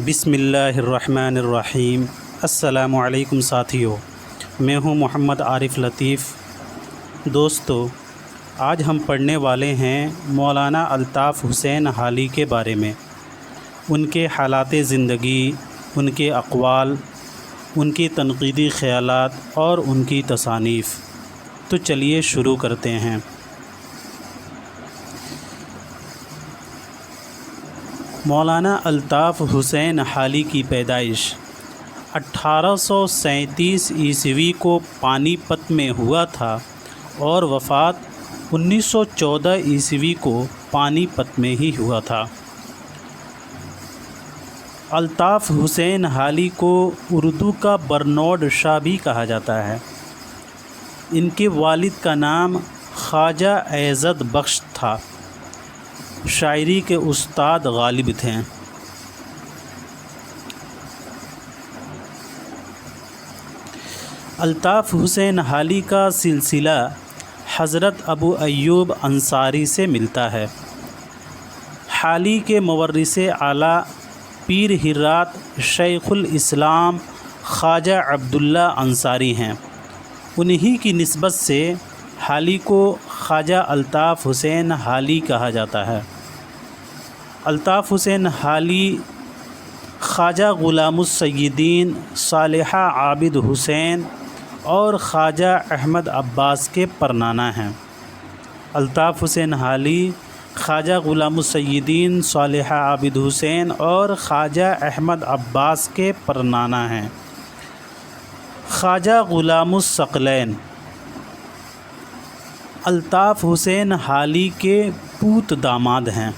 بسم اللہ الرحمن الرحیم۔ السلام علیکم ساتھیو، میں ہوں محمد عارف لطیف۔ دوستو، آج ہم پڑھنے والے ہیں مولانا الطاف حسین حالی کے بارے میں، ان کے حالات زندگی، ان کے اقوال، ان کی تنقیدی خیالات اور ان کی تصانیف۔ تو چلیے شروع کرتے ہیں۔ مولانا الطاف حسین حالی کی پیدائش 1837 عیسوی کو پانی پت میں ہوا تھا اور وفات 1914 عیسوی کو پانی پت میں ہی ہوا تھا۔ الطاف حسین حالی کو اردو کا برنارڈ شاہ بھی کہا جاتا ہے۔ ان کے والد کا نام خواجہ عزت بخش تھا۔ شاعری کے استاد غالب تھے۔ الطاف حسین حالی کا سلسلہ حضرت ابو ایوب انصاری سے ملتا ہے۔ حالی کے مورث اعلیٰ پیر ہرات شیخ الاسلام خواجہ عبداللہ انصاری ہیں۔ انہی کی نسبت سے حالی کو خواجہ الطاف حسین حالی کہا جاتا ہے۔ الطاف حسین حالی خواجہ غلام السیدین صالحہ عابد حسین اور خواجہ احمد عباس کے پرنانہ ہیں۔ الطاف حسین حالی خواجہ غلام السیدین صالحہ عابد حسین اور خواجہ احمد عباس کے پرنانہ ہیں۔ خواجہ غلام الثقلین الطاف حسین حالی کے پوت داماد ہیں۔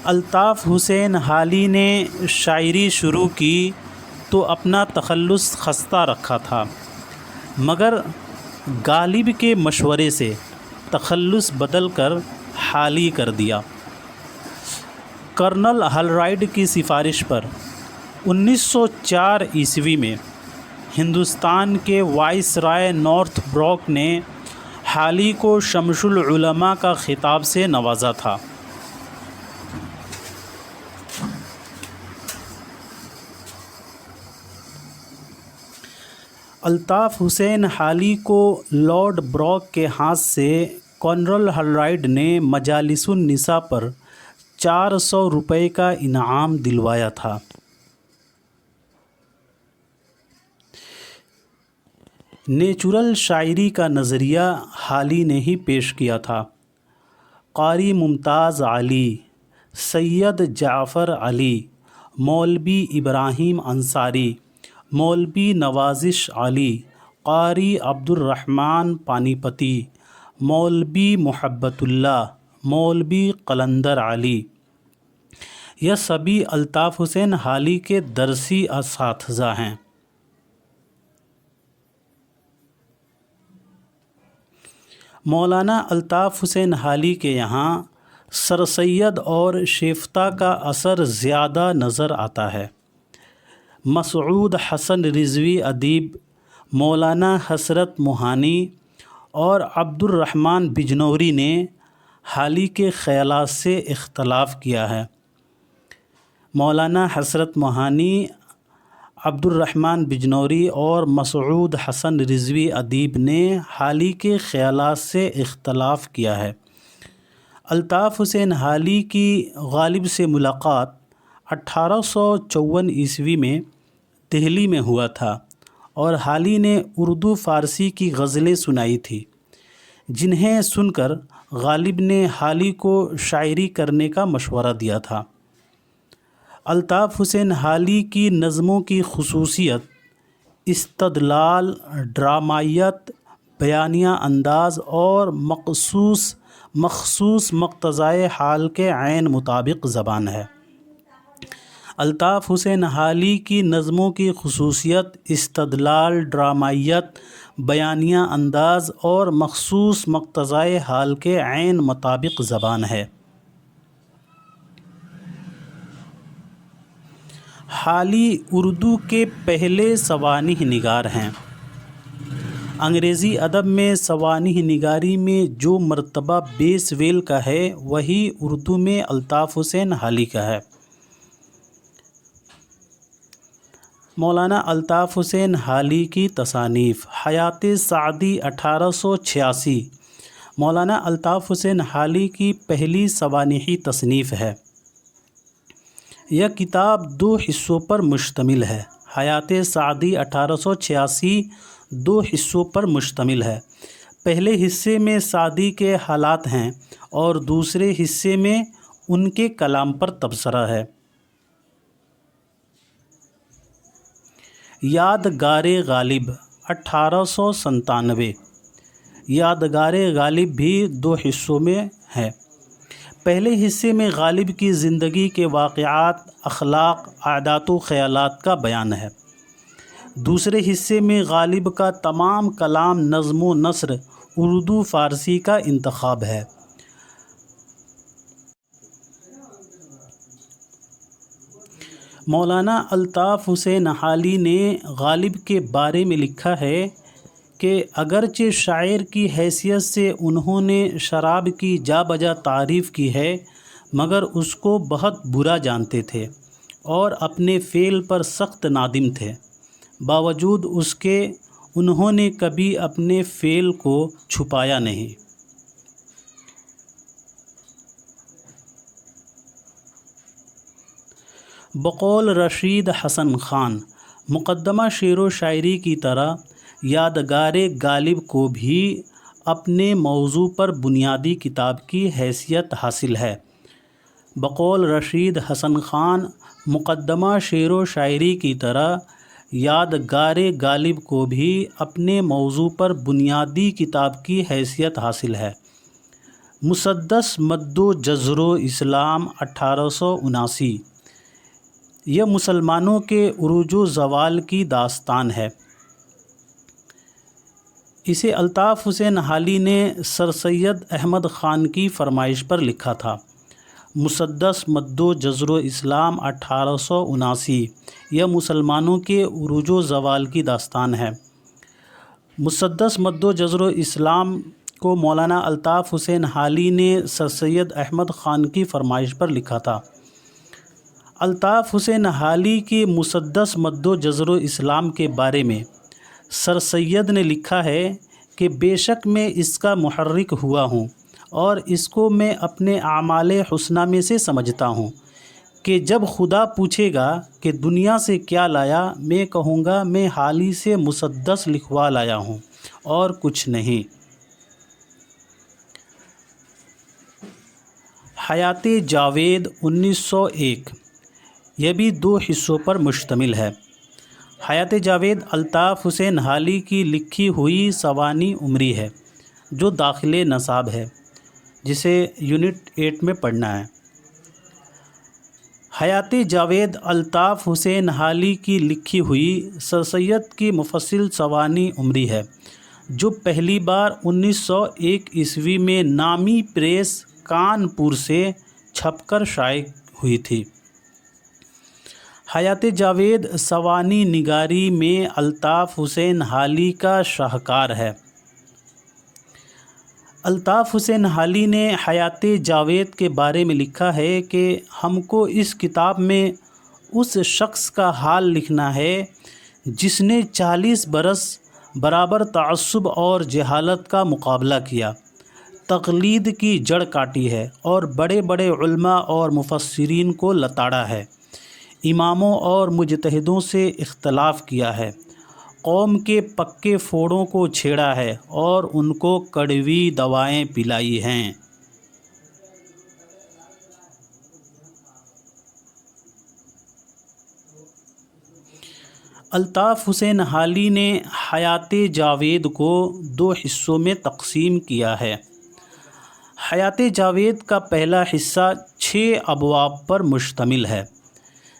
الطاف حسین حالی نے شاعری شروع کی تو اپنا تخلص خستہ رکھا تھا، مگر غالب کے مشورے سے تخلص بدل کر حالی کر دیا۔ کرنل ہالرائڈ کی سفارش پر 1904 عیسوی میں ہندوستان کے وائس رائے نارتھ بروک نے حالی کو شمس العلماء کا خطاب سے نوازا تھا۔ الطاف حسین حالی کو لارڈ بروک کے ہاتھ سے کرنل ہالرائڈ نے مجالس النساء پر 400 روپے کا انعام دلوایا تھا۔ نیچرل شاعری کا نظریہ حالی نے ہی پیش کیا تھا۔ قاری ممتاز علی، سید جعفر علی، مولوی ابراہیم انصاری، مولوی نوازش علی، قاری عبد الرحمن پانی پتی، مولوی محبت اللہ، مولوی قلندر علی، یہ سبھی الطاف حسین حالی کے درسی اساتذہ ہیں۔ مولانا الطاف حسین حالی کے یہاں سر سید اور شیفتہ کا اثر زیادہ نظر آتا ہے۔ مسعود حسن رضوی ادیب، مولانا حسرت موہانی اور عبد الرحمن بجنوری نے حالی کے خیالات سے اختلاف کیا ہے۔ مولانا حسرت موہانی، عبد الرحمن بجنوری اور مسعود حسن رضوی ادیب نے حالی کے خیالات سے اختلاف کیا ہے۔ الطاف حسین حالی کی غالب سے ملاقات 1854 عیسوی میں دہلی میں ہوا تھا اور حالی نے اردو فارسی کی غزلیں سنائی تھی، جنہیں سن کر غالب نے حالی کو شاعری کرنے کا مشورہ دیا تھا۔ الطاف حسین حالی کی نظموں کی خصوصیت استدلال، ڈرامائیت، بیانیہ انداز اور مخصوص مقتضائے حال کے عین مطابق زبان ہے۔ الطاف حسین حالی کی نظموں کی خصوصیت استدلال، ڈرامائیت، بیانیہ انداز اور مخصوص مقتضائے حال کے عین مطابق زبان ہے۔ حالی اردو کے پہلے سوانح نگار ہیں۔ انگریزی ادب میں سوانح نگاری میں جو مرتبہ بیس ویل کا ہے وہی اردو میں الطاف حسین حالی کا ہے۔ مولانا الطاف حسین حالی کی تصانیف: حیات سعدی 1886 مولانا الطاف حسین حالی کی پہلی سوانحی تصنیف ہے۔ یہ کتاب 2 حصوں پر مشتمل ہے۔ حیات سعدی 1886 2 حصوں پر مشتمل ہے۔ پہلے حصے میں سعدی کے حالات ہیں اور دوسرے حصے میں ان کے کلام پر تبصرہ ہے۔ یادگار غالب 1897 یادگار غالب بھی 2 حصوں میں ہے۔ پہلے حصے میں غالب کی زندگی کے واقعات، اخلاق، عادات و خیالات کا بیان ہے۔ دوسرے حصے میں غالب کا تمام کلام، نظم و نثر اردو فارسی کا انتخاب ہے۔ مولانا الطاف حسین حالی نے غالب کے بارے میں لکھا ہے کہ اگرچہ شاعر کی حیثیت سے انہوں نے شراب کی جا بجا تعریف کی ہے، مگر اس کو بہت برا جانتے تھے اور اپنے فعل پر سخت نادم تھے۔ باوجود اس کے انہوں نے کبھی اپنے فعل کو چھپایا نہیں۔ بقول رشید حسن خان، مقدمہ شعر و شاعری کی طرح یادگار غالب کو بھی اپنے موضوع پر بنیادی کتاب کی حیثیت حاصل ہے۔ بقول رشید حسن خان، مقدمہ شعر و شاعری کی طرح یادگار غالب کو بھی اپنے موضوع پر بنیادی کتاب کی حیثیت حاصل ہے۔ مسدس مد و جزر و اسلام 1879 یہ مسلمانوں کے عروج و زوال کی داستان ہے۔ اسے الطاف حسین حالی نے سر سید احمد خان کی فرمائش پر لکھا تھا۔ مسدس مد و جزر و اسلام 1879 یہ مسلمانوں کے عروج و زوال کی داستان ہے۔ مسدس مد و جزر و اسلام کو مولانا الطاف حسین حالی نے سر سید احمد خان کی فرمائش پر لکھا تھا۔ الطاف حسین حالی کی مسدس مد و جزر و اسلام کے بارے میں سر سید نے لکھا ہے کہ بے شک میں اس کا محرک ہوا ہوں اور اس کو میں اپنے اعمال حسنہ میں سے سمجھتا ہوں کہ جب خدا پوچھے گا کہ دنیا سے کیا لایا، میں کہوں گا میں حالی سے مسدس لکھوا لایا ہوں اور کچھ نہیں۔ حیات جاوید 1901 یہ بھی 2 حصوں پر مشتمل ہے۔ حیات جاوید الطاف حسین حالی کی لکھی ہوئی سوانح عمری ہے جو داخل نصاب ہے، جسے یونٹ 8 میں پڑھنا ہے۔ حیات جاوید الطاف حسین حالی کی لکھی ہوئی سر سید کی مفصل سوانح عمری ہے جو پہلی بار 1901 عیسوی میں نامی پریس کانپور سے چھپ کر شائع ہوئی تھی۔ حیات جاوید سوانح نگاری میں الطاف حسین حالی کا شاہکار ہے۔ الطاف حسین حالی نے حیات جاوید کے بارے میں لکھا ہے کہ ہم کو اس کتاب میں اس شخص کا حال لکھنا ہے جس نے 40 برس برابر تعصب اور جہالت کا مقابلہ کیا، تقلید کی جڑ کاٹی ہے اور بڑے بڑے علماء اور مفسرین کو لتاڑا ہے، اماموں اور مجتہدوں سے اختلاف کیا ہے، قوم کے پکے پھوڑوں کو چھیڑا ہے اور ان کو کڑوی دوائیں پلائی ہیں۔ الطاف حسین حالی نے حیات جاوید کو 2 حصوں میں تقسیم کیا ہے۔ حیات جاوید کا پہلا حصہ 6 ابواب پر مشتمل ہے،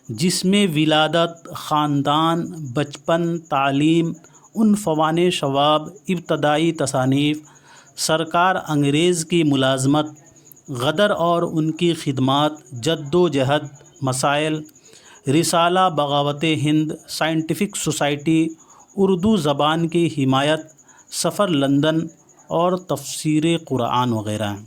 جس میں ولادت، خاندان، بچپن، تعلیم، عنفوان شباب، ابتدائی تصانیف، سرکار انگریز کی ملازمت، غدر اور ان کی خدمات، جد و جہد، مسائل، رسالہ بغاوت ہند، سائنٹیفک سوسائٹی، اردو زبان کی حمایت، سفر لندن اور تفسیر قرآن وغیرہ ہیں۔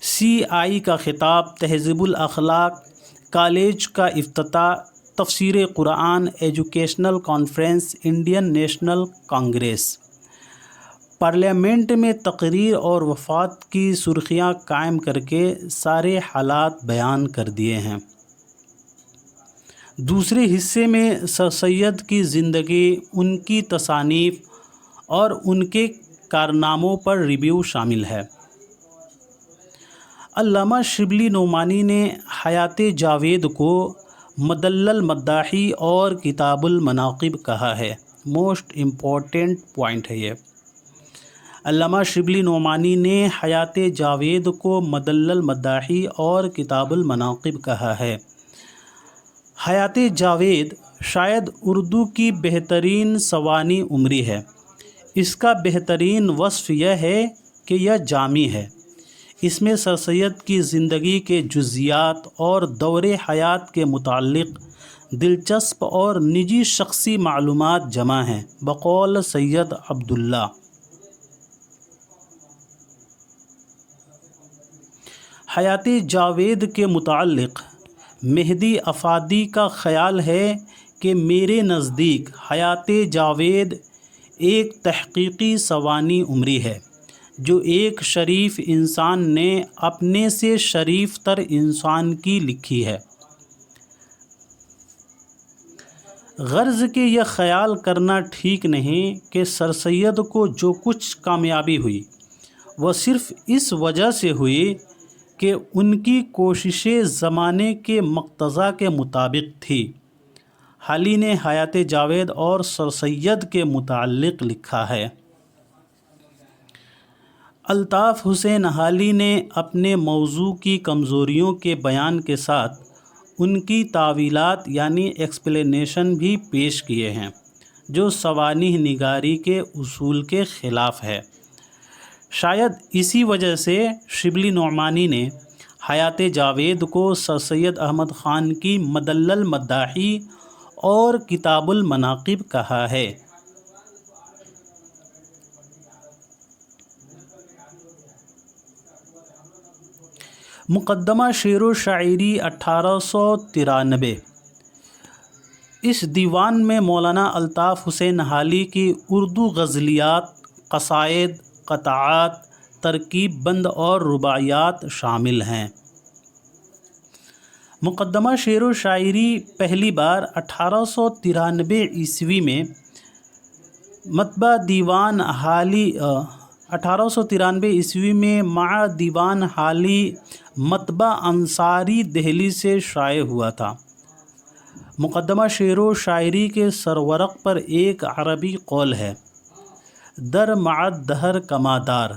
CI کا خطاب، تہذیب الاخلاق کالج کا افتتاح، تفسیر قرآن educational conference, Indian National Congress. Parliament میں تقریر اور وفات کی سرخیاں قائم کر کے سارے حالات بیان کر دیے ہیں۔ دوسرے حصے میں سر سید کی زندگی، ان کی تصانیف اور ان کے کارناموں پر ریویو شامل ہے۔ علامہ شبلی نعمانی نے حیات جاوید کو مدلل مداحی اور کتاب المناقب کہا ہے۔ موسٹ امپورٹنٹ پوائنٹ ہے یہ۔ علامہ شبلی نعمانی نے حیات جاوید کو مدلل مداحی اور کتاب المناقب کہا ہے۔ حیات جاوید شاید اردو کی بہترین سوانح عمری ہے۔ اس کا بہترین وصف یہ ہے کہ یہ جامع ہے۔ اس میں سر سید کی زندگی کے جزیات اور دور حیات کے متعلق دلچسپ اور نجی شخصی معلومات جمع ہیں۔ بقول سید عبداللہ، حیات جاوید کے متعلق مہدی افادی کا خیال ہے کہ میرے نزدیک حیات جاوید ایک تحقیقی سوانح عمری ہے جو ایک شریف انسان نے اپنے سے شریف تر انسان کی لکھی ہے۔ غرض کہ یہ خیال کرنا ٹھیک نہیں کہ سر سید کو جو کچھ کامیابی ہوئی وہ صرف اس وجہ سے ہوئی کہ ان کی کوششیں زمانے کے مقتضا کے مطابق تھی۔ حالی نے حیات جاوید اور سر سید کے متعلق لکھا ہے۔ الطاف حسین حالی نے اپنے موضوع کی کمزوریوں کے بیان کے ساتھ ان کی تاویلات یعنی ایکسپلینیشن بھی پیش کیے ہیں جو سوانح نگاری کے اصول کے خلاف ہے۔ شاید اسی وجہ سے شبلی نعمانی نے حیات جاوید کو سر سید احمد خان کی مدلل مداحی اور کتاب المناقب کہا ہے۔ مقدمہ شعر و شاعری 1893۔ اس دیوان میں مولانا الطاف حسین حالی کی اردو غزلیات، قصائد، قطعات، ترکیب بند اور رباعیات شامل ہیں۔ مقدمہ شعر و شاعری پہلی بار 1893 عیسوی میں مطبع دیوان حالی 1893 عیسوی میں مع دیوان حالی مطبع انصاری دہلی سے شائع ہوا تھا۔ مقدمہ شعر و شاعری کے سرورق پر ایک عربی قول ہے، در مع دہر کما دار،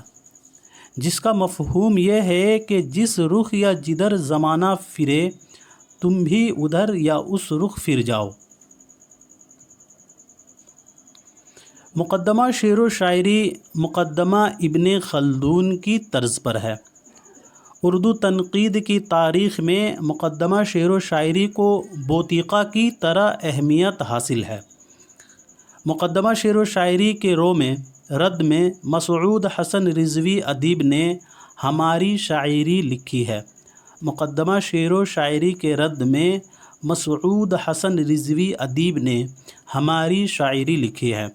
جس کا مفہوم یہ ہے کہ جس رخ یا جدھر زمانہ پھرے تم بھی ادھر یا اس رخ پھر جاؤ۔ مقدمہ شعر و شاعری مقدمہ ابن خلدون کی طرز پر ہے۔ اردو تنقید کی تاریخ میں مقدمہ شعر و شاعری کو بوتیقہ کی طرح اہمیت حاصل ہے۔ مقدمہ شعر و شاعری کے رو میں رد میں مسعود حسن رضوی ادیب نے ہماری شاعری لکھی ہے۔ مقدمہ شعر و شاعری کے رد میں مسعود حسن رضوی ادیب نے ہماری شاعری لکھی ہے۔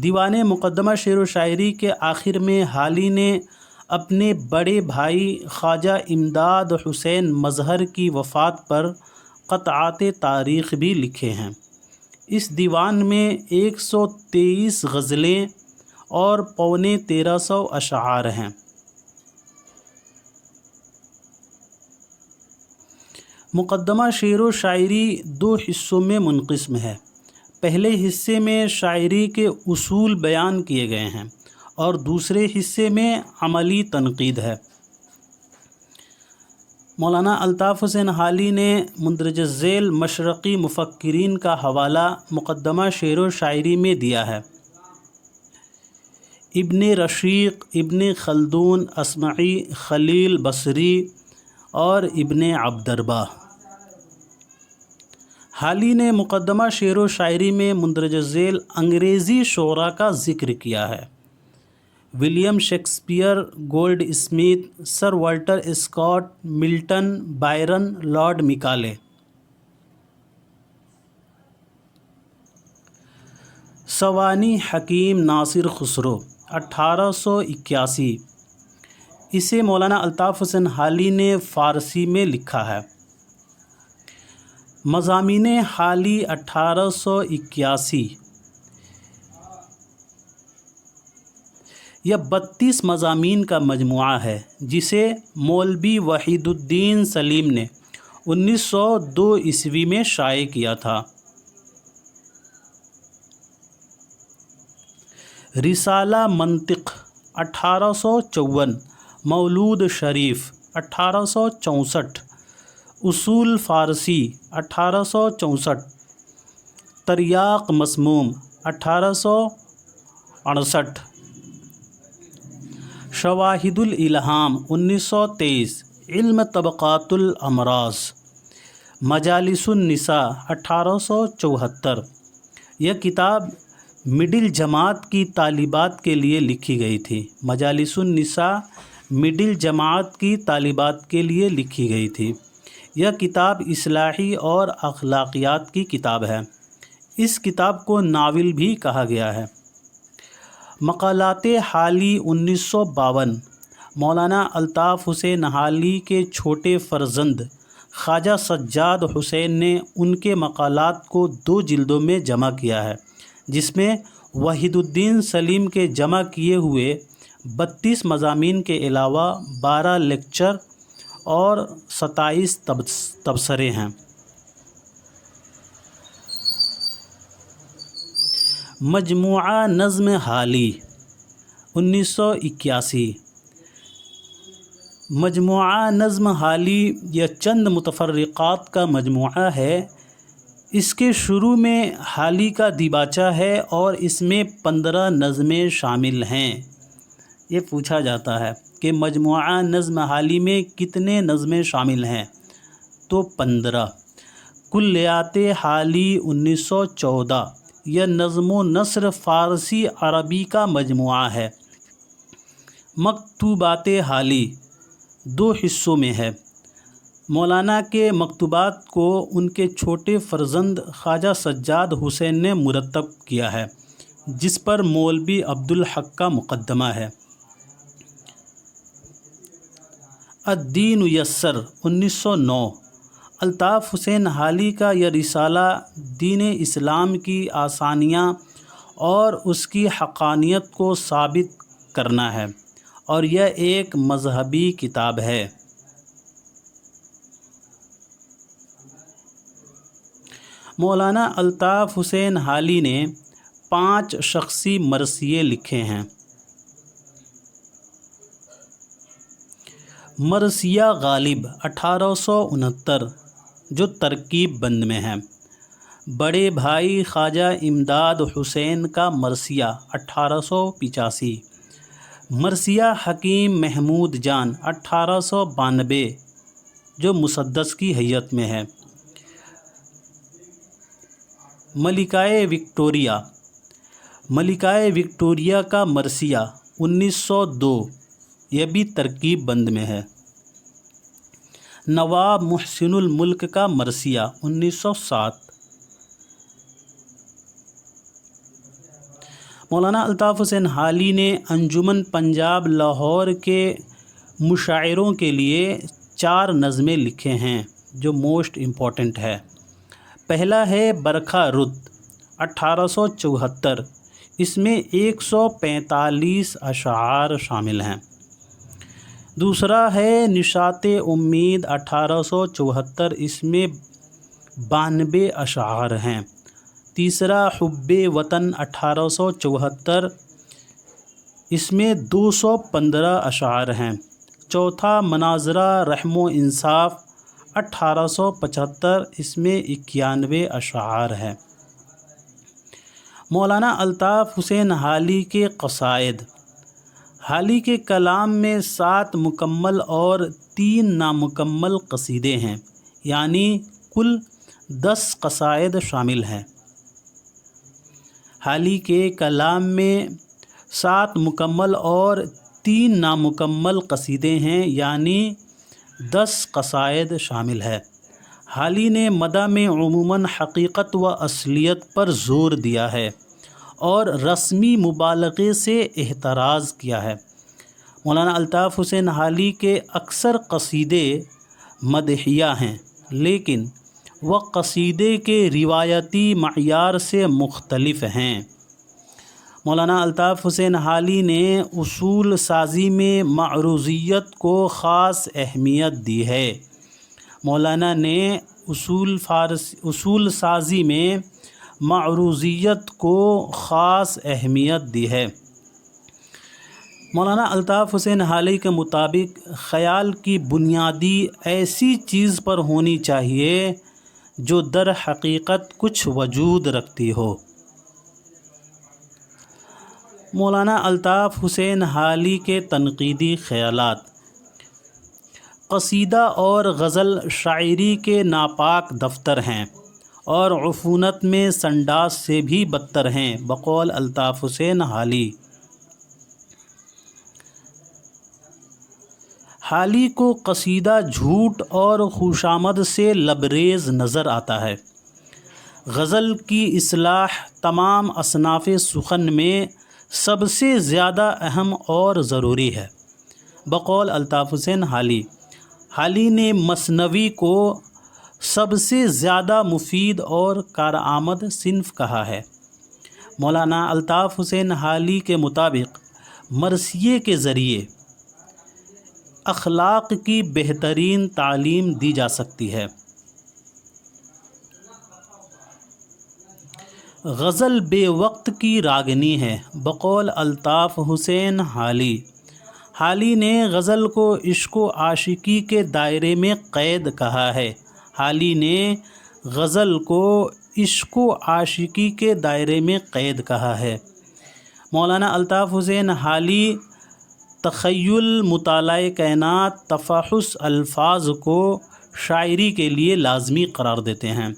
دیوان مقدمہ شعر و شاعری کے آخر میں حالی نے اپنے بڑے بھائی خواجہ امداد حسین مظہر کی وفات پر قطعات تاریخ بھی لکھے ہیں۔ اس دیوان میں 123 غزلیں اور 1350 اشعار ہیں۔ مقدمہ شعر و شاعری 2 حصوں میں منقسم ہے۔ پہلے حصے میں شاعری کے اصول بیان کیے گئے ہیں اور دوسرے حصے میں عملی تنقید ہے۔ مولانا الطاف حسین حالی نے مندرجہ ذیل مشرقی مفکرین کا حوالہ مقدمہ شعر و شاعری میں دیا ہے۔ ابن رشیق، ابن خلدون، اصمعی، خلیل بصری اور ابن عبدربہ۔ حالی نے مقدمہ شعر و شاعری میں مندرجہ ذیل انگریزی شعراء کا ذکر کیا ہے: William Shakespeare, Goldsmith, sir Walter Scott, Milton, Byron, lord Macaulay. سوانح حکیم ناصر خسرو، 1881۔ اسے مولانا الطاف حسین حالی نے فارسی میں لکھا ہے۔ مضامین حالی 1881 یہ 32 مضامین کا مجموعہ ہے جسے مولوی وحید الدین سلیم نے 1902 عیسوی میں شائع کیا تھا۔ رسالہ منطق 1854، مولود شریف 1864، اصول فارسی 1864، تریاق مسموم 1868، شواہد الالہام 1923، علم طبقات الامراض، مجالس النساء 1874۔ یہ کتاب مڈل جماعت کی طالبات کے لیے لکھی گئی تھی۔ مجالس النساء مڈل جماعت کی طالبات کے لیے لکھی گئی تھی۔ یہ کتاب اصلاحی اور اخلاقیات کی کتاب ہے۔ اس کتاب کو ناول بھی کہا گیا ہے۔ مقالات حالی 1952، مولانا الطاف حسین حالی کے چھوٹے فرزند خواجہ سجاد حسین نے ان کے مقالات کو 2 جلدوں میں جمع کیا ہے، جس میں وحید الدین سلیم کے جمع کیے ہوئے 32 مضامین کے علاوہ 12 لیکچر اور 27 تبصرے ہیں۔ مجموعہ نظم حالی 1981۔ مجموعہ نظم حالی یہ چند متفرقات کا مجموعہ ہے۔ اس کے شروع میں حالی کا دیباچہ ہے اور اس میں 15 نظمیں شامل ہیں۔ یہ پوچھا جاتا ہے کہ مجموعہ نظم حالی میں کتنے نظمیں شامل ہیں؟ تو 15۔ کلیات حالی 1914، یہ نظم و نثر فارسی عربی کا مجموعہ ہے۔ مکتوبات حالی 2 حصوں میں ہے۔ مولانا کے مکتوبات کو ان کے چھوٹے فرزند خواجہ سجاد حسین نے مرتب کیا ہے، جس پر مولوی عبدالحق کا مقدمہ ہے۔ الدین یسر 1909، الطاف حسین حالی کا یہ رسالہ دین اسلام کی آسانیاں اور اس کی حقانیت کو ثابت کرنا ہے، اور یہ ایک مذہبی کتاب ہے۔ مولانا الطاف حسین حالی نے 5 شخصی مرثیے لکھے ہیں۔ مرثیہ غالب 1869، جو ترکیب بند میں ہے۔ بڑے بھائی خواجہ امداد حسین کا مرثیہ 1885۔ مرثیہ حکیم محمود جان 1892، جو مسدس کی حیت میں ہے۔ ملکہ وکٹوریہ کا مرثیہ 1902، یہ بھی ترکیب بند میں ہے۔ نواب محسن الملک کا مرثیہ 1907۔ مولانا الطاف حسین حالی نے انجمن پنجاب لاہور کے مشاعروں کے لیے 4 نظمیں لکھے ہیں جو موسٹ امپورٹنٹ ہے۔ پہلا ہے برکھا رت 1874، اس میں 145 اشعار شامل ہیں۔ دوسرا ہے نشاط امید 1874، اس میں 92 اشعار ہیں۔ تیسرا حب وطن 1874، اس میں 215 اشعار ہیں۔ چوتھا مناظرہ رحم و انصاف 1875، اس میں 91 اشعار ہیں۔ مولانا الطاف حسین حالی کے قصائد۔ حالی کے کلام میں 7 مکمل اور 3 نامکمل قصیدے ہیں، یعنی کل 10 قصائد شامل ہیں۔ حالی کے کلام میں 7 مکمل اور 3 نامکمل قصیدے ہیں، یعنی 10 قصائد شامل ہے۔ حالی نے مدح میں عموماً حقیقت و اصلیت پر زور دیا ہے اور رسمی مبالغے سے احتراز کیا ہے۔ مولانا الطاف حسین حالی کے اکثر قصیدے مدحیہ ہیں، لیکن وہ قصیدے کے روایتی معیار سے مختلف ہیں۔ مولانا الطاف حسین حالی نے اصول سازی میں معروضیت کو خاص اہمیت دی ہے۔ مولانا نے اصول سازی میں معروضیت کو خاص اہمیت دی ہے۔ مولانا الطاف حسین حالی کے مطابق خیال کی بنیادی ایسی چیز پر ہونی چاہیے جو در حقیقت کچھ وجود رکھتی ہو۔ مولانا الطاف حسین حالی کے تنقیدی خیالات: قصیدہ اور غزل شاعری کے ناپاک دفتر ہیں اور عفونت میں سنڈاس سے بھی بدتر ہیں، بقول الطاف حسین حالی۔ حالی کو قصیدہ جھوٹ اور خوشامد سے لبریز نظر آتا ہے۔ غزل کی اصلاح تمام اصناف سخن میں سب سے زیادہ اہم اور ضروری ہے، بقول الطاف حسین حالی۔ حالی نے مثنوی کو سب سے زیادہ مفید اور کارآمد صنف کہا ہے۔ مولانا الطاف حسین حالی کے مطابق مرثیے کے ذریعے اخلاق کی بہترین تعلیم دی جا سکتی ہے۔ غزل بے وقت کی راگنی ہے، بقول الطاف حسین حالی۔ حالی نے غزل کو عشق و عاشقی کے دائرے میں قید کہا ہے۔ حالی نے غزل کو عشق و عاشقی کے دائرے میں قید کہا ہے۔ مولانا الطاف حسین حالی تخیل، مطالعہ کائنات، تفحص الفاظ کو شاعری کے لیے لازمی قرار دیتے ہیں۔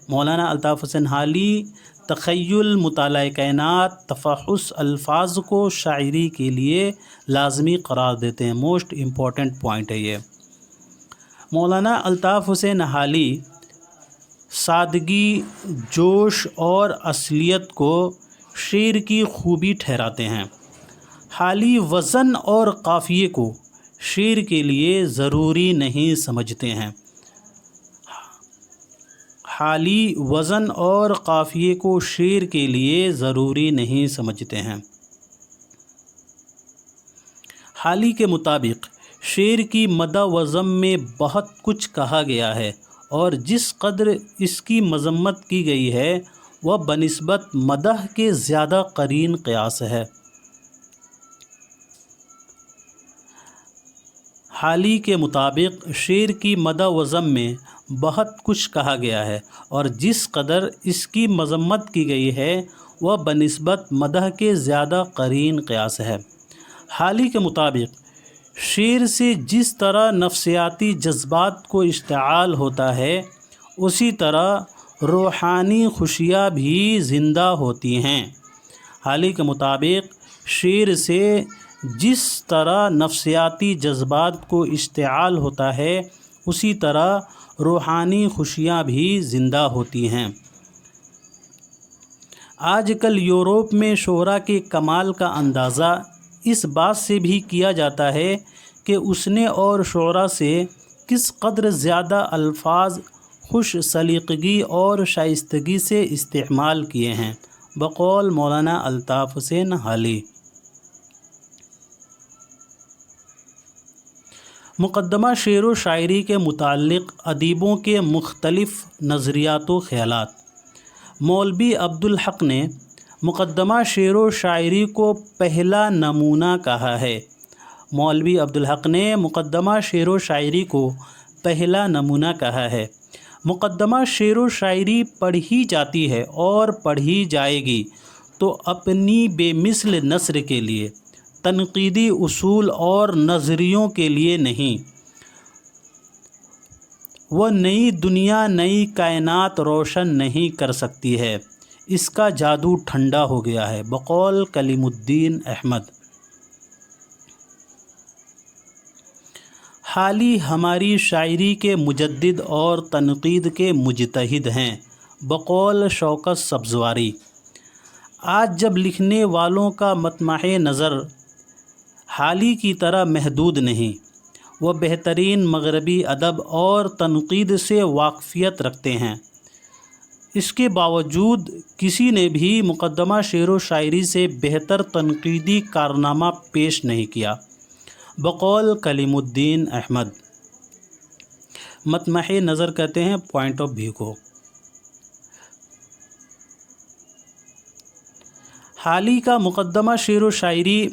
مولانا الطاف حسین حالی تخیل، مطالعہ کائنات، تفحص الفاظ کو شاعری کے لیے لازمی قرار دیتے ہیں۔ موسٹ امپورٹنٹ پوائنٹ ہے یہ۔ مولانا الطاف حسین حالی سادگی، جوش اور اصلیت کو شعر کی خوبی ٹھہراتے ہیں۔ حالی وزن اور قافیے کو شعر کے لیے ضروری نہیں سمجھتے ہیں۔ حالی وزن اور قافیے کو شعر کے لیے ضروری نہیں سمجھتے ہیں۔ حالی کے مطابق شعر کی مدح و ذم میں بہت کچھ کہا گیا ہے اور جس قدر اس کی مذمت کی گئی ہے وہ بنسبت مدح کے زیادہ قرین قیاس ہے۔ حالی کے مطابق شعر کی مدح و ذم میں بہت کچھ کہا گیا ہے اور جس قدر اس کی مذمت کی گئی ہے وہ بنسبت مدح کے زیادہ قرین قیاس ہے۔ حالی کے مطابق شعر سے جس طرح نفسیاتی جذبات کو اشتعال ہوتا ہے اسی طرح روحانی خوشیاں بھی زندہ ہوتی ہیں۔ حالی کے مطابق شعر سے جس طرح نفسیاتی جذبات کو اشتعال ہوتا ہے اسی طرح روحانی خوشیاں بھی زندہ ہوتی ہیں۔ آج کل یورپ میں شعراء کے کمال کا اندازہ اس بات سے بھی کیا جاتا ہے کہ اس نے اور شعراء سے کس قدر زیادہ الفاظ خوش سلیقگی اور شائستگی سے استعمال کیے ہیں، بقول مولانا الطاف حسین حالی۔ مقدمہ شعر و شاعری کے متعلق ادیبوں کے مختلف نظریات و خیالات۔ مولوی عبدالحق نے مقدمہ شعر و شاعری کو پہلا نمونہ کہا ہے۔ مولوی عبدالحق نے مقدمہ شعر و شاعری کو پہلا نمونہ کہا ہے۔ مقدمہ شعر و شاعری پڑھی جاتی ہے اور پڑھی جائے گی تو اپنی بے مثل نثر کے لیے، تنقیدی اصول اور نظریوں کے لیے نہیں، وہ نئی دنیا نئی کائنات روشن نہیں کر سکتی ہے، اس کا جادو ٹھنڈا ہو گیا ہے، بقول کلیم الدین احمد۔ حالی ہماری شاعری کے مجدد اور تنقید کے مجتہد ہیں، بقول شوکت سبزواری۔ آج جب لکھنے والوں کا مطمع نظر حالی کی طرح محدود نہیں، وہ بہترین مغربی ادب اور تنقید سے واقفیت رکھتے ہیں، اس کے باوجود کسی نے بھی مقدمہ شعر و شاعری سے بہتر تنقیدی کارنامہ پیش نہیں کیا، بقول کلیم الدین احمد۔ مطمع نظر کہتے ہیں پوائنٹ آف ویو کو۔ حالی کا مقدمہ شعر و شاعری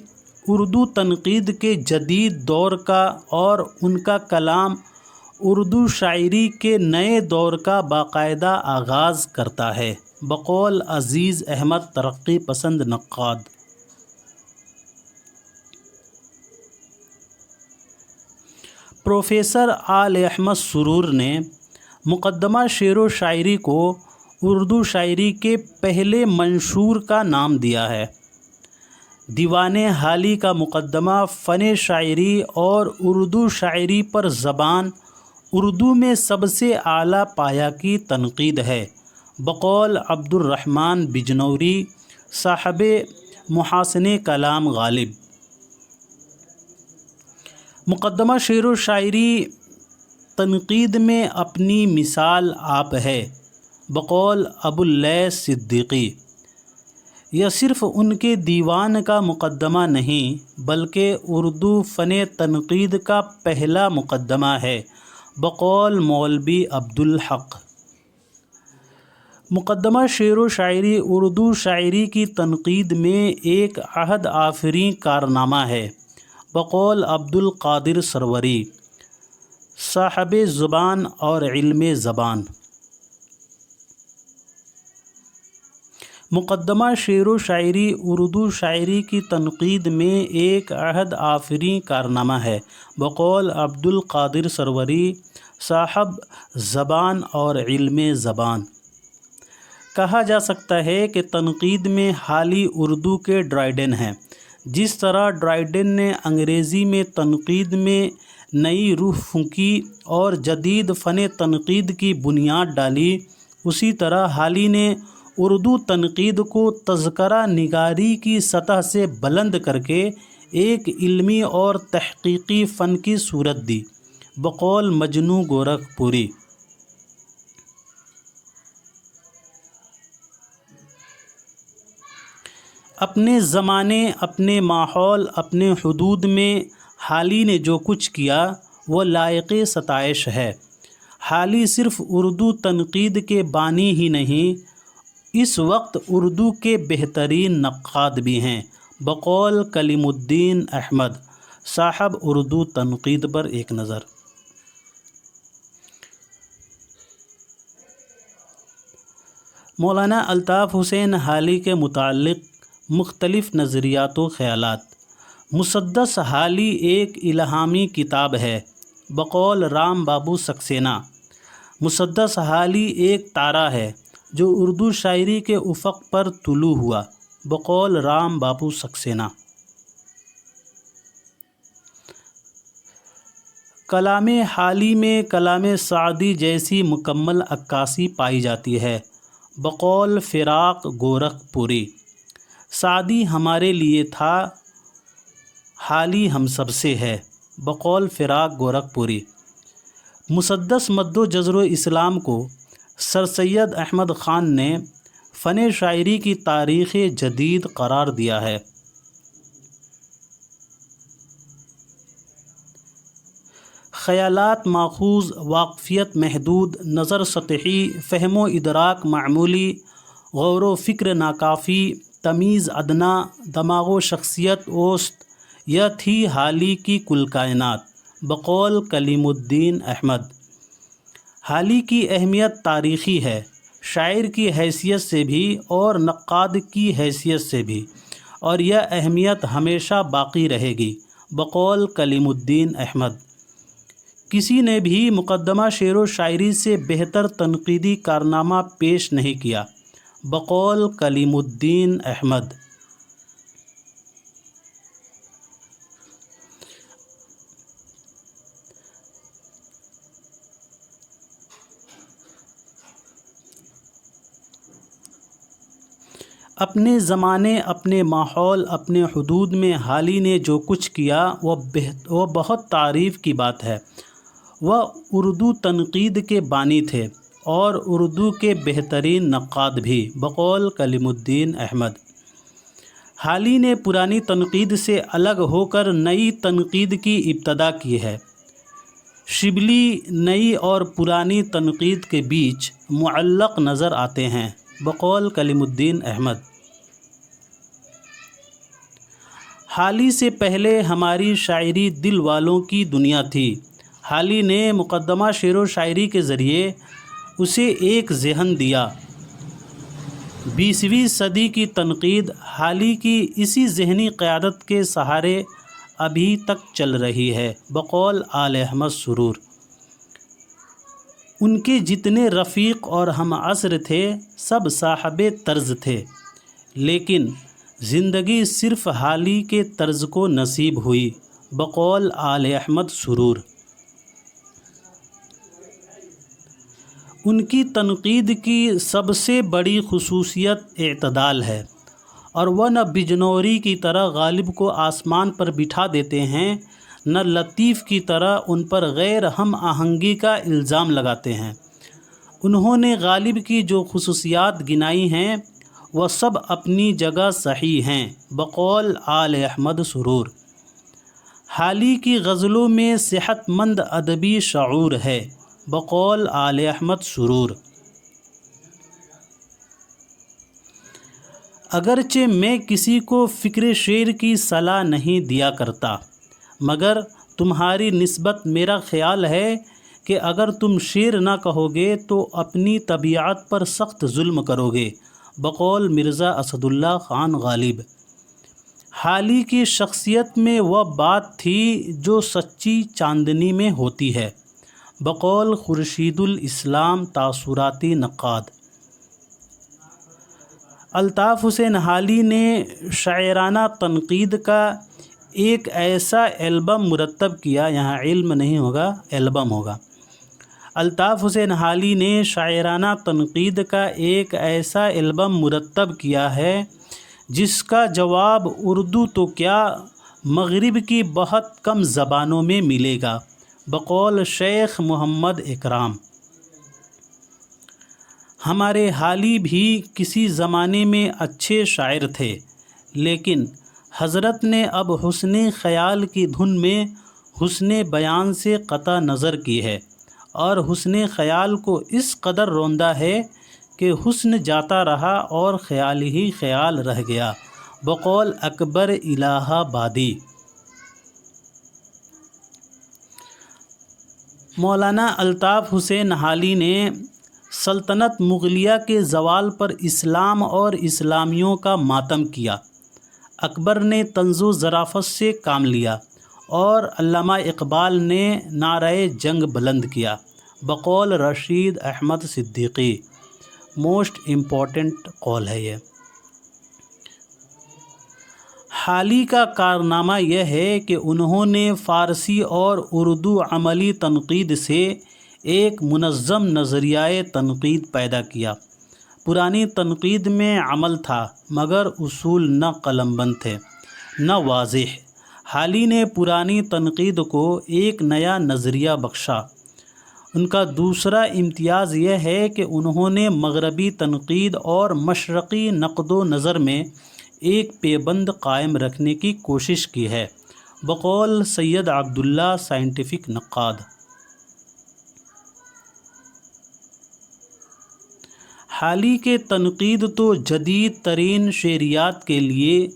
اردو تنقید کے جدید دور کا اور ان کا کلام اردو شاعری کے نئے دور کا باقاعدہ آغاز کرتا ہے، بقول عزیز احمد ترقی پسند نقاد۔ پروفیسر آل احمد سرور نے مقدمہ شعر و شاعری کو اردو شاعری کے پہلے منشور کا نام دیا ہے۔ دیوان حالی کا مقدمہ فن شاعری اور اردو شاعری پر زبان اردو میں سب سے اعلیٰ پایہ کی تنقید ہے، بقول عبد الرحمن بجنوری صاحب محاسن کلام غالب۔ مقدمہ شعر و شاعری تنقید میں اپنی مثال آپ ہے، بقول ابو اللیث صدیقی۔ یہ صرف ان کے دیوان کا مقدمہ نہیں بلکہ اردو فن تنقید کا پہلا مقدمہ ہے، بقول مولوی عبدالحق۔ مقدمہ شعر و شاعری اردو شاعری کی تنقید میں ایک عہد آفریں کارنامہ ہے، بقول عبد القادر سروری صاحب زبان اور علم زبان۔ مقدمہ شعر و شاعری اردو شاعری کی تنقید میں ایک عہد آفریں کارنامہ ہے، بقول عبد القادر سروری صاحب زبان اور علم زبان۔ کہا جا سکتا ہے کہ تنقید میں حالی اردو کے ڈرائیڈن ہیں۔ جس طرح ڈرائیڈن نے انگریزی میں تنقید میں نئی روح پھونکی اور جدید فن تنقید کی بنیاد ڈالی، اسی طرح حالی نے اردو تنقید کو تذکرہ نگاری کی سطح سے بلند کر کے ایک علمی اور تحقیقی فن کی صورت دی، بقول مجنوں گورکھپوری۔ اپنے زمانے، اپنے ماحول، اپنے حدود میں حالی نے جو کچھ کیا وہ لائق ستائش ہے۔ حالی صرف اردو تنقید کے بانی ہی نہیں، اس وقت اردو کے بہترین نقاد بھی ہیں، بقول کلیم الدین احمد صاحب اردو تنقید پر ایک نظر۔ مولانا الطاف حسین حالی کے متعلق مختلف نظریات و خیالات۔ مسدس حالی ایک الہامی کتاب ہے، بقول رام بابو سکسینہ۔ مسدس حالی ایک تارہ ہے جو اردو شاعری کے افق پر طلوع ہوا، بقول رام بابو سکسینہ۔ کلام حالی میں کلام سعدی جیسی مکمل عکاسی پائی جاتی ہے، بقول فراق گورکھپوری۔ سعدی ہمارے لیے تھا، حالی ہم سب سے ہے، بقول فراق گورکھپوری۔ مسدس مد و جزر و اسلام کو سر سید احمد خان نے فن شاعری کی تاریخ جدید قرار دیا ہے۔ خیالات ماخوذ، واقفیت محدود، نظر سطحی، فہم و ادراک معمولی، غور و فکر ناکافی، تمیز ادنا، دماغ و شخصیت اوسط، یہ تھی حالی کی کل کائنات، بقول کلیم الدین احمد۔ حالی کی اہمیت تاریخی ہے، شاعر کی حیثیت سے بھی اور نقاد کی حیثیت سے بھی، اور یہ اہمیت ہمیشہ باقی رہے گی، بقول کلیم الدین احمد۔ کسی نے بھی مقدمہ شعر و شاعری سے بہتر تنقیدی کارنامہ پیش نہیں کیا، بقول کلیم الدین احمد۔ اپنے زمانے، اپنے ماحول، اپنے حدود میں حالی نے جو کچھ کیا وہ بہت تعریف کی بات ہے۔ وہ اردو تنقید کے بانی تھے اور اردو کے بہترین نقاد بھی، بقول کلیم الدین احمد۔ حالی نے پرانی تنقید سے الگ ہو کر نئی تنقید کی ابتدا کی ہے۔ شبلی نئی اور پرانی تنقید کے بیچ معلق نظر آتے ہیں، بقول کلیم الدین احمد۔ حالی سے پہلے ہماری شاعری دل والوں کی دنیا تھی۔ حالی نے مقدمہ شعر و شاعری کے ذریعے اسے ایک ذہن دیا۔ 20ویں صدی کی تنقید حالی کی اسی ذہنی قیادت کے سہارے ابھی تک چل رہی ہے، بقول آل احمد سرور۔ ان کے جتنے رفیق اور ہم عصر تھے سب صاحب طرز تھے، لیکن زندگی صرف حالی کے طرز کو نصیب ہوئی، بقول آل احمد سرور۔ ان کی تنقید کی سب سے بڑی خصوصیت اعتدال ہے، اور وہ نہ بجنوری کی طرح غالب کو آسمان پر بٹھا دیتے ہیں، نہ لطیف کی طرح ان پر غیر ہم آہنگی کا الزام لگاتے ہیں۔ انہوں نے غالب کی جو خصوصیات گنائی ہیں وہ سب اپنی جگہ صحیح ہیں، بقول آل احمد سرور۔ حالی کی غزلوں میں صحت مند ادبی شعور ہے، بقول آل احمد سرور۔ اگرچہ میں کسی کو فکر شعر کی صلاح نہیں دیا کرتا، مگر تمہاری نسبت میرا خیال ہے کہ اگر تم شعر نہ کہو گے تو اپنی طبیعت پر سخت ظلم کرو گے، بقول مرزا اسد اللہ خان غالب۔ حالی کی شخصیت میں وہ بات تھی جو سچی چاندنی میں ہوتی ہے، بقول خورشید الاسلام تاثراتی نقاد۔ الطاف حسین حالی نے شاعرانہ تنقید کا ایک ایسا البم مرتب کیا، یہاں علم نہیں ہوگا البم ہوگا۔ الطاف حسین حالی نے شاعرانہ تنقید کا ایک ایسا البم مرتب کیا ہے جس کا جواب اردو تو کیا مغرب کی بہت کم زبانوں میں ملے گا، بقول شیخ محمد اکرام۔ ہمارے حالی بھی کسی زمانے میں اچھے شاعر تھے، لیکن حضرت نے اب حسن خیال کی دھن میں حسن بیان سے قطع نظر کی ہے، اور حسن خیال کو اس قدر روندا ہے کہ حسن جاتا رہا اور خیال ہی خیال رہ گیا، بقول اکبر الہ آبادی۔ مولانا الطاف حسین حالی نے سلطنت مغلیہ کے زوال پر اسلام اور اسلامیوں کا ماتم کیا۔ اکبر نے طنز و ظرافت سے کام لیا اور علامہ اقبال نے نعرہ جنگ بلند کیا، بقول رشید احمد صدیقی۔ موسٹ امپورٹنٹ قول ہے یہ۔ حالی کا کارنامہ یہ ہے کہ انہوں نے فارسی اور اردو عملی تنقید سے ایک منظم نظریۂ تنقید پیدا کیا۔ پرانی تنقید میں عمل تھا مگر اصول نہ قلم بند تھے، نہ واضح۔ حالی نے پرانی تنقید کو ایک نیا نظریہ بخشا۔ ان کا دوسرا امتیاز یہ ہے کہ انہوں نے مغربی تنقید اور مشرقی نقد و نظر میں ایک پیبند قائم رکھنے کی کوشش کی ہے، بقول سید عبداللہ سائنٹیفک نقاد۔ حالی کے تنقید تو جدید ترین شعریات کے لیے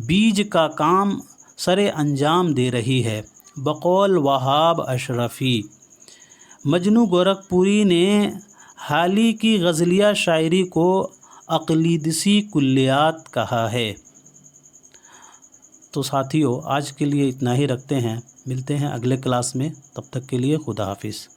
بیج کا کام سر انجام دے رہی ہے، بقول وہاب اشرفی۔ مجنو گورکھپوری نے حالی کی غزلیہ شاعری کو اقلیدسی کلیات کہا ہے۔ تو ساتھیوں آج کے لیے اتنا ہی رکھتے ہیں، ملتے ہیں اگلے کلاس میں، تب تک کے لیے خدا حافظ۔